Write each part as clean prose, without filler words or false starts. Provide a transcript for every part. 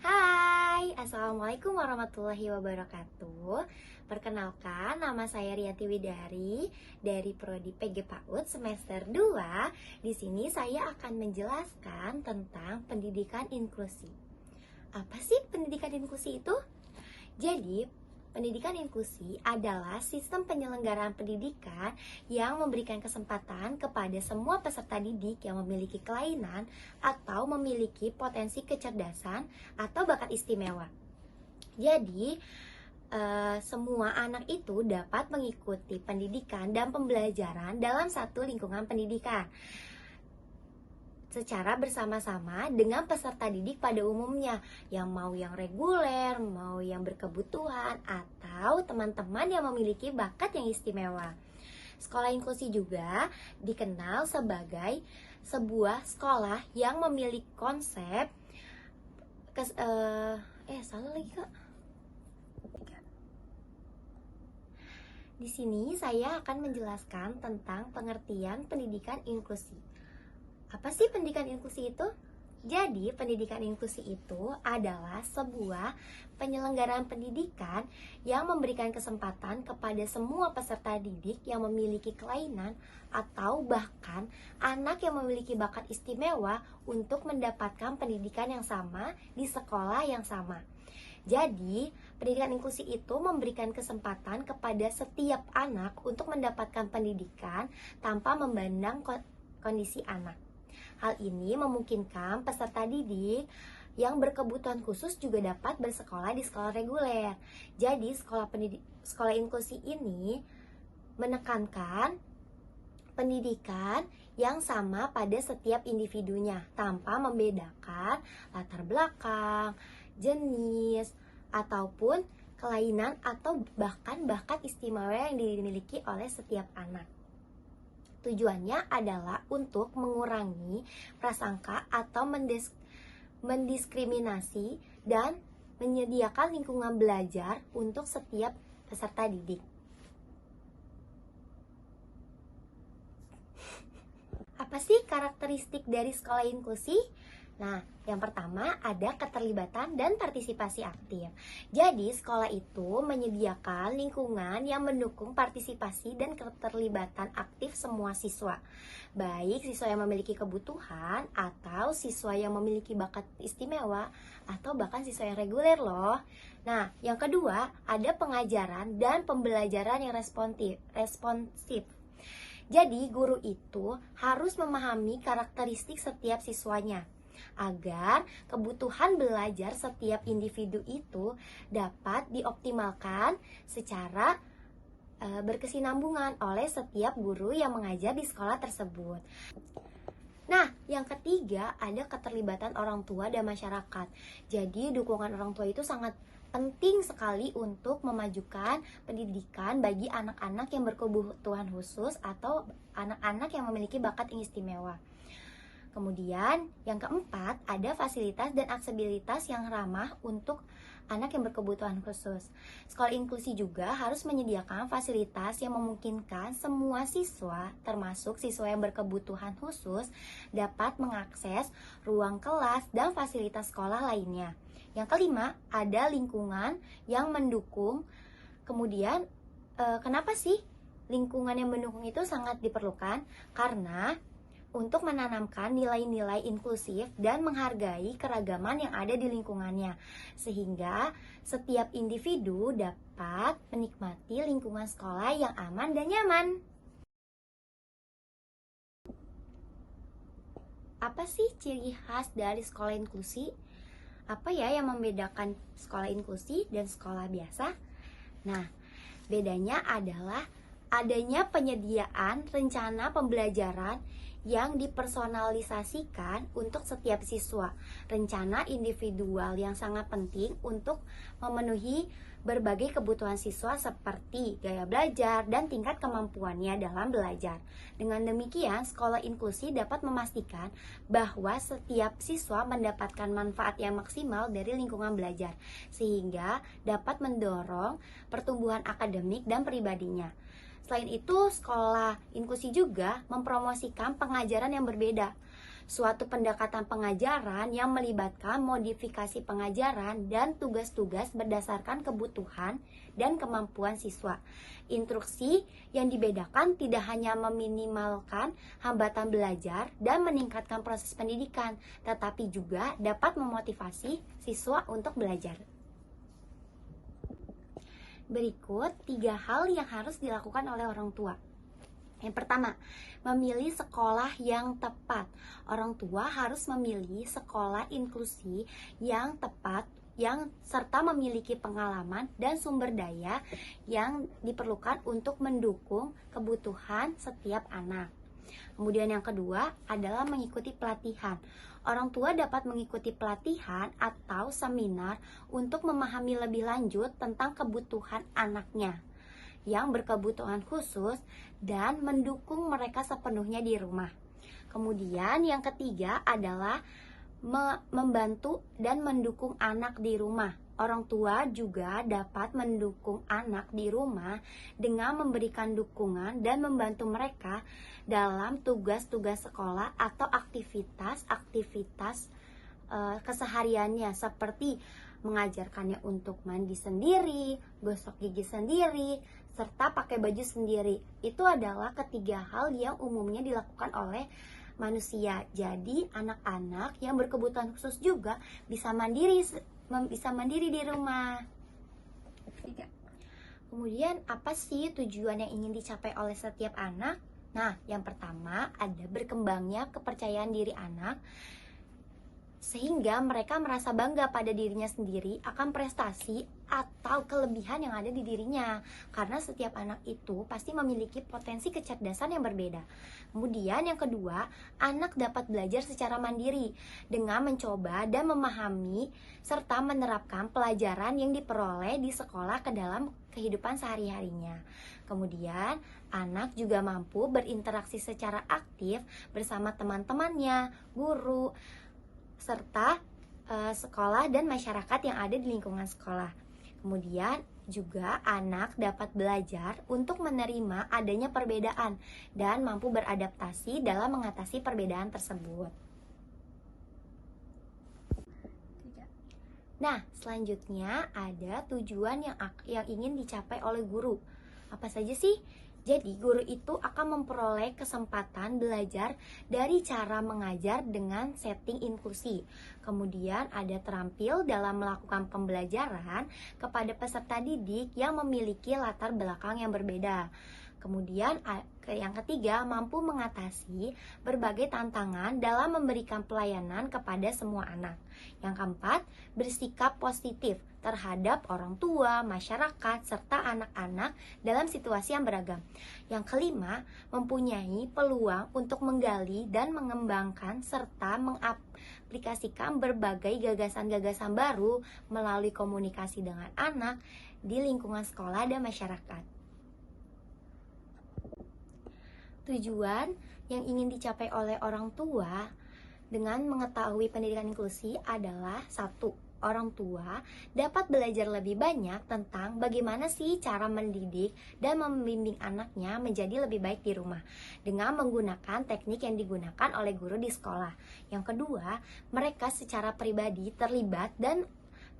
Hai, Assalamualaikum warahmatullahi wabarakatuh. Perkenalkan, nama saya Rianti Widari dari Prodi PG PAUD semester 2. Di sini saya akan menjelaskan tentang pendidikan inklusi. Apa sih pendidikan inklusi itu? Jadi, pendidikan inklusi adalah sistem penyelenggaraan pendidikan yang memberikan kesempatan kepada semua peserta didik yang memiliki kelainan atau memiliki potensi kecerdasan atau bakat istimewa. Jadi, semua anak itu dapat mengikuti pendidikan dan pembelajaran dalam satu lingkungan pendidikan secara bersama-sama dengan peserta didik pada umumnya, yang mau yang reguler, mau yang berkebutuhan, atau teman-teman yang memiliki bakat yang istimewa. Sekolah inklusi juga dikenal sebagai sebuah sekolah yang memiliki konsep salah lagi Kak. Di sini saya akan menjelaskan tentang pengertian pendidikan inklusi. Apa sih pendidikan inklusi itu? Jadi, pendidikan inklusi itu adalah sebuah penyelenggaraan pendidikan yang memberikan kesempatan kepada semua peserta didik yang memiliki kelainan atau bahkan anak yang memiliki bakat istimewa untuk mendapatkan pendidikan yang sama di sekolah yang sama. Jadi, pendidikan inklusi itu memberikan kesempatan kepada setiap anak untuk mendapatkan pendidikan tanpa memandang kondisi anak. Hal ini memungkinkan peserta didik yang berkebutuhan khusus juga dapat bersekolah di sekolah reguler. Jadi, sekolah inklusi ini menekankan pendidikan yang sama pada setiap individunya tanpa membedakan latar belakang, jenis, ataupun kelainan atau bahkan bakat istimewa yang dimiliki oleh setiap anak. Tujuannya adalah untuk mengurangi prasangka atau mendiskriminasi dan menyediakan lingkungan belajar untuk setiap peserta didik. Apa sih karakteristik dari sekolah inklusi? Nah, yang pertama ada keterlibatan dan partisipasi aktif. Jadi, sekolah itu menyediakan lingkungan yang mendukung partisipasi dan keterlibatan aktif semua siswa. Baik siswa yang memiliki kebutuhan atau siswa yang memiliki bakat istimewa atau bahkan siswa yang reguler loh. Nah, yang kedua ada pengajaran dan pembelajaran yang responsif. Jadi, guru itu harus memahami karakteristik setiap siswanya agar kebutuhan belajar setiap individu itu dapat dioptimalkan secara berkesinambungan oleh setiap guru yang mengajar di sekolah tersebut. Nah, yang ketiga ada keterlibatan orang tua dan masyarakat. Jadi, dukungan orang tua itu sangat penting sekali untuk memajukan pendidikan bagi anak-anak yang berkebutuhan khusus atau anak-anak yang memiliki bakat yang istimewa. Kemudian, yang keempat, ada fasilitas dan aksesibilitas yang ramah untuk anak yang berkebutuhan khusus. Sekolah inklusi juga harus menyediakan fasilitas yang memungkinkan semua siswa, termasuk siswa yang berkebutuhan khusus, dapat mengakses ruang kelas dan fasilitas sekolah lainnya. Yang kelima, ada lingkungan yang mendukung. Kemudian, kenapa sih lingkungan yang mendukung itu sangat diperlukan? Karena untuk menanamkan nilai-nilai inklusif dan menghargai keragaman yang ada di lingkungannya, sehingga setiap individu dapat menikmati lingkungan sekolah yang aman dan nyaman. Apa sih ciri khas dari sekolah inklusi? Apa ya yang membedakan sekolah inklusi dan sekolah biasa? Nah, bedanya adalah adanya penyediaan rencana pembelajaran yang dipersonalisasikan untuk setiap siswa. Rencana individual yang sangat penting untuk memenuhi berbagai kebutuhan siswa seperti gaya belajar dan tingkat kemampuannya dalam belajar. Dengan demikian, sekolah inklusi dapat memastikan bahwa setiap siswa mendapatkan manfaat yang maksimal dari lingkungan belajar, sehingga dapat mendorong pertumbuhan akademik dan pribadinya. Selain itu, sekolah inklusi juga mempromosikan pengajaran yang berbeda. suatu pendekatan pengajaran yang melibatkan modifikasi pengajaran dan tugas-tugas berdasarkan kebutuhan dan kemampuan siswa. Instruksi yang dibedakan tidak hanya meminimalkan hambatan belajar dan meningkatkan proses pendidikan, tetapi juga dapat memotivasi siswa untuk belajar. Berikut 3 hal yang harus dilakukan oleh orang tua. Yang pertama, memilih sekolah yang tepat. Orang tua harus memilih sekolah inklusi yang tepat, yang serta memiliki pengalaman dan sumber daya yang diperlukan untuk mendukung kebutuhan setiap anak. Kemudian yang kedua adalah mengikuti pelatihan. Orang tua dapat mengikuti pelatihan atau seminar untuk memahami lebih lanjut tentang kebutuhan anaknya yang berkebutuhan khusus dan mendukung mereka sepenuhnya di rumah. Kemudian yang ketiga adalah membantu dan mendukung anak di rumah. Orang tua juga dapat mendukung anak di rumah dengan memberikan dukungan dan membantu mereka dalam tugas-tugas sekolah atau aktivitas-aktivitas kesehariannya, seperti mengajarkannya untuk mandi sendiri, gosok gigi sendiri, serta pakai baju sendiri. Itu adalah ketiga hal yang umumnya dilakukan oleh manusia. Jadi anak-anak yang berkebutuhan khusus juga bisa mandiri di rumah. Kemudian apa sih tujuan yang ingin dicapai oleh setiap anak? Nah, yang pertama ada berkembangnya kepercayaan diri anak, sehingga mereka merasa bangga pada dirinya sendiri akan prestasi atau kelebihan yang ada di dirinya. Karena setiap anak itu pasti memiliki potensi kecerdasan yang berbeda. Kemudian yang kedua, anak dapat belajar secara mandiri dengan mencoba dan memahami serta menerapkan pelajaran yang diperoleh di sekolah ke dalam kehidupan sehari-harinya. Kemudian, anak juga mampu berinteraksi secara aktif bersama teman-temannya, guru, serta sekolah dan masyarakat yang ada di lingkungan sekolah. Kemudian juga anak dapat belajar untuk menerima adanya perbedaan dan mampu beradaptasi dalam mengatasi perbedaan tersebut. Nah, selanjutnya ada tujuan yang ingin dicapai oleh guru. Apa saja sih? Jadi, guru itu akan memperoleh kesempatan belajar dari cara mengajar dengan setting inklusi. Kemudian ada terampil dalam melakukan pembelajaran kepada peserta didik yang memiliki latar belakang yang berbeda. Kemudian yang ketiga, mampu mengatasi berbagai tantangan dalam memberikan pelayanan kepada semua anak. Yang keempat, bersikap positif terhadap orang tua, masyarakat, serta anak-anak dalam situasi yang beragam. Yang kelima, mempunyai peluang untuk menggali dan mengembangkan serta mengaplikasikan berbagai gagasan-gagasan baru melalui komunikasi dengan anak di lingkungan sekolah dan masyarakat. Tujuan yang ingin dicapai oleh orang tua dengan mengetahui pendidikan inklusi adalah 1. Orang tua dapat belajar lebih banyak tentang bagaimana sih cara mendidik dan membimbing anaknya menjadi lebih baik di rumah dengan menggunakan teknik yang digunakan oleh guru di sekolah. Yang kedua, mereka secara pribadi terlibat dan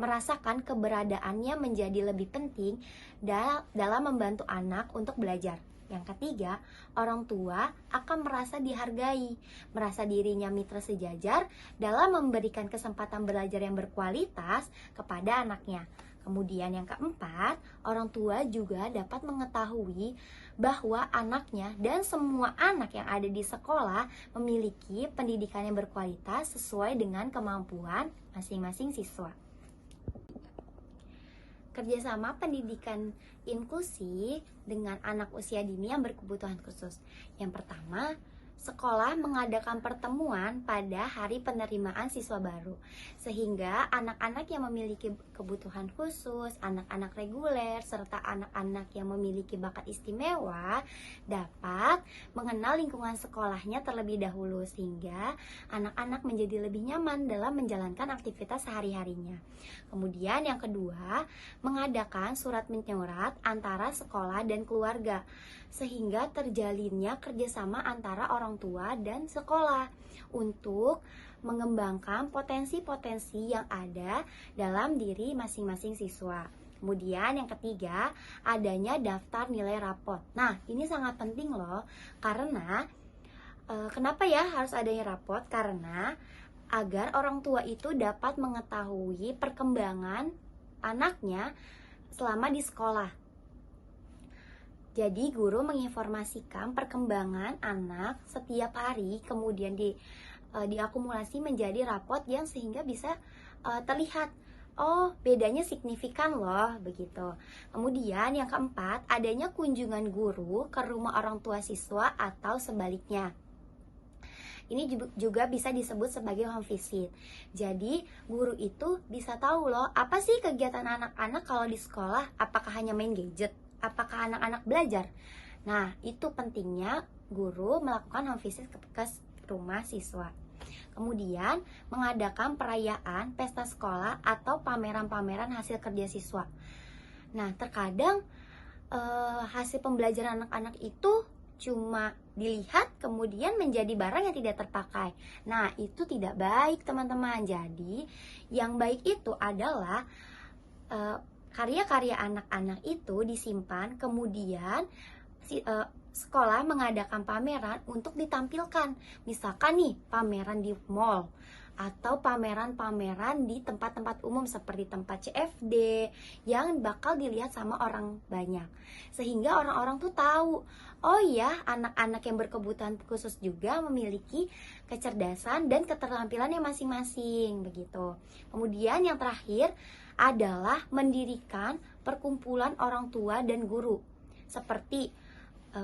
merasakan keberadaannya menjadi lebih penting dalam membantu anak untuk belajar. Yang ketiga, orang tua akan merasa dihargai, merasa dirinya mitra sejajar dalam memberikan kesempatan belajar yang berkualitas kepada anaknya. Kemudian yang keempat, orang tua juga dapat mengetahui bahwa anaknya dan semua anak yang ada di sekolah memiliki pendidikan yang berkualitas sesuai dengan kemampuan masing-masing siswa. Kerjasama pendidikan inklusi dengan anak usia dini yang berkebutuhan khusus. Yang pertama, sekolah mengadakan pertemuan pada hari penerimaan siswa baru, sehingga anak-anak yang memiliki kebutuhan khusus, anak-anak reguler, serta anak-anak yang memiliki bakat istimewa dapat mengenal lingkungan sekolahnya terlebih dahulu, sehingga anak-anak menjadi lebih nyaman dalam menjalankan aktivitas sehari-harinya. Kemudian yang kedua, mengadakan surat menyurat antara sekolah dan keluarga, sehingga terjalinnya kerjasama antara orang orang tua dan sekolah untuk mengembangkan potensi-potensi yang ada dalam diri masing-masing siswa. Kemudian yang ketiga, adanya daftar nilai rapot. Nah, ini sangat penting loh, karena kenapa ya harus adanya rapot? Karena agar orang tua itu dapat mengetahui perkembangan anaknya selama di sekolah. Jadi guru menginformasikan perkembangan anak setiap hari, kemudian diakumulasi menjadi rapot yang sehingga bisa terlihat, oh bedanya signifikan loh, begitu. Kemudian yang keempat, adanya kunjungan guru ke rumah orang tua siswa atau sebaliknya. Ini juga bisa disebut sebagai home visit. Jadi guru itu bisa tahu loh, apa sih kegiatan anak-anak kalau di sekolah, apakah hanya main gadget, apakah anak-anak belajar. Nah, itu pentingnya guru melakukan home visit ke rumah siswa. Kemudian mengadakan perayaan, pesta sekolah, atau pameran-pameran hasil kerja siswa. Nah, terkadang hasil pembelajaran anak-anak itu cuma dilihat kemudian menjadi barang yang tidak terpakai. Nah, itu tidak baik, teman-teman. Jadi, yang baik itu adalah karya-karya anak-anak itu disimpan, kemudian sekolah mengadakan pameran untuk ditampilkan. Misalkan nih, pameran di mall atau pameran-pameran di tempat-tempat umum seperti tempat CFD yang bakal dilihat sama orang banyak. Sehingga orang-orang tuh tahu, oh iya, anak-anak yang berkebutuhan khusus juga memiliki kecerdasan dan keterampilannya masing-masing, begitu. Kemudian yang terakhir adalah mendirikan perkumpulan orang tua dan guru seperti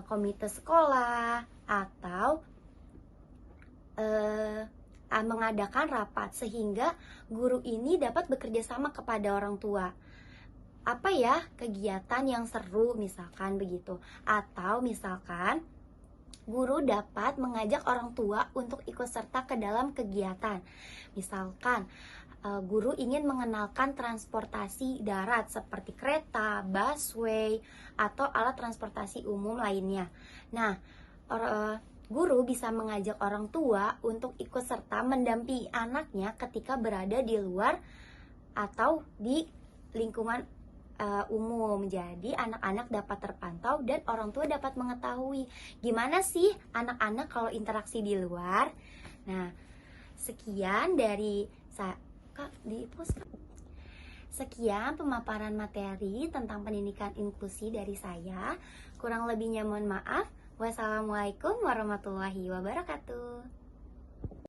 komite sekolah atau mengadakan rapat sehingga guru ini dapat bekerja sama kepada orang tua. Apa ya kegiatan yang seru misalkan begitu, atau misalkan guru dapat mengajak orang tua untuk ikut serta ke dalam kegiatan. Misalkan guru ingin mengenalkan transportasi darat seperti kereta, busway, atau alat transportasi umum lainnya. Nah, guru bisa mengajak orang tua untuk ikut serta mendampingi anaknya ketika berada di luar atau di lingkungan umum. Jadi anak-anak dapat terpantau dan orang tua dapat mengetahui gimana sih anak-anak kalau interaksi di luar. Nah, sekian dari Sekian pemaparan materi tentang pendidikan inklusi dari saya. Kurang lebihnya mohon maaf. Wassalamualaikum warahmatullahi wabarakatuh.